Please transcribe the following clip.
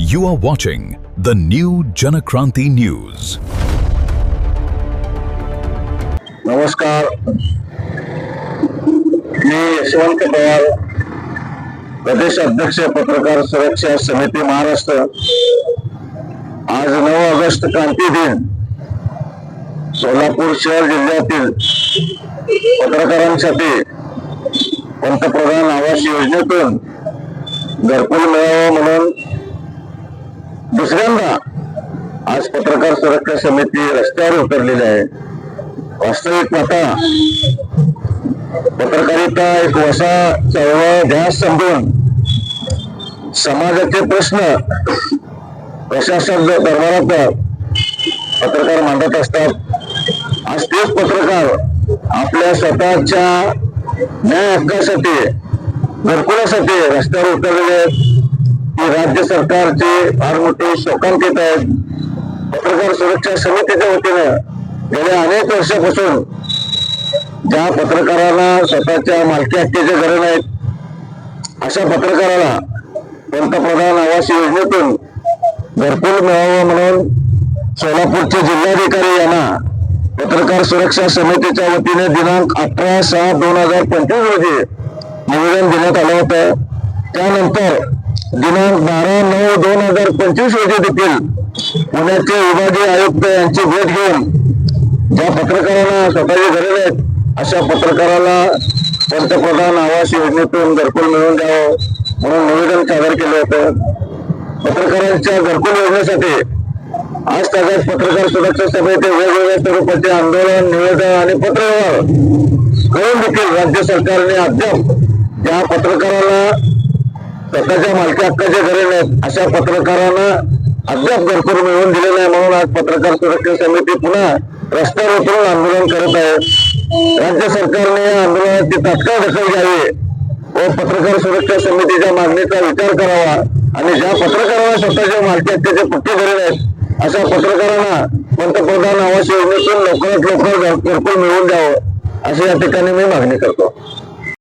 You are watching the new Janakranti News. नमस्कार, मी यशवंत पवार, प्रदेश अध्यक्ष पत्रकार सुरक्षा समिती महाराष्ट्र. आज 9 ऑगस्ट क्रांती दिन सोलापूर शहर जिल्ह्यातील पत्रकारांसाठी पंतप्रधान आवास योजनेतून घरकुल मिळावं म्हणून दुसऱ्यांदा आज पत्रकार सुरक्षा समिती रस्त्यावर उतरलेली आहे. वास्तविक पाहता पत्रकारिता एक वसा चळवळ ध्यास समजून समाजाचे प्रश्न प्रशासन दरबारात पत्रकार मांडत असतात. आज तेच पत्रकार आपल्या स्वतःच्या न्याय हक्कासाठी घरकुलासाठी रस्त्यावर उतरलेले आहेत. ही राज्य सरकारचे फार मोठे शोकांकित आहेत. पत्रकार सुरक्षा समितीच्या वतीनं गेल्या अनेक वर्षापासून ज्या पत्रकारांना स्वतःच्या मालकी हक्काचे घरे नाहीत अशा पत्रकाराला पंतप्रधान आवास योजनेतून घरकुल मिळावं म्हणून सोलापूरचे जिल्हाधिकारी यांना पत्रकार सुरक्षा समितीच्या वतीने दिनांक 18/6/2025 रोजी निवेदन देण्यात आलं होतं. त्यानंतर दिनांक 12/9/2025 रोजी देखील पुण्याचे विभागीय आयुक्त यांची भेट घेऊन ज्या पत्रकारांना स्वतःचे घरे नाहीत अशा पत्रकाराला पंतप्रधान आवास योजनेतून घरकुल मिळवून द्यावं म्हणून निवेदन सादर केलं होतं. पत्रकारांच्या घरकुल योजनेसाठी आज तागात पत्रकार सुरक्षा समिती वेगवेगळ्या स्वरूपाचे आंदोलन, निवेदन आणि पत्रव्यवहार करून देखील राज्य सरकारने अद्याप ज्या पत्रकारांना स्वतःच्या मालकी हक्काचे घरे नाहीत अशा पत्रकारांना अद्याप घरकुल मिळवून दिले नाही. म्हणून आज पत्रकार सुरक्षा समिती पुन्हा रस्त्यावर उतरून आंदोलन करत आहे. राज्य सरकारने या आंदोलनाची तात्काळ दखल घ्यावी व पत्रकार सुरक्षा समितीच्या मागणीचा विचार करावा आणि ज्या पत्रकारांना स्वतःच्या मालकी हक्काचे पक्के घरे नाहीत अशा पत्रकारांना पंतप्रधान आवास योजनेतून लवकरात लवकर घरकुल मिळवून द्यावं अशी या ठिकाणी मी मागणी करतो.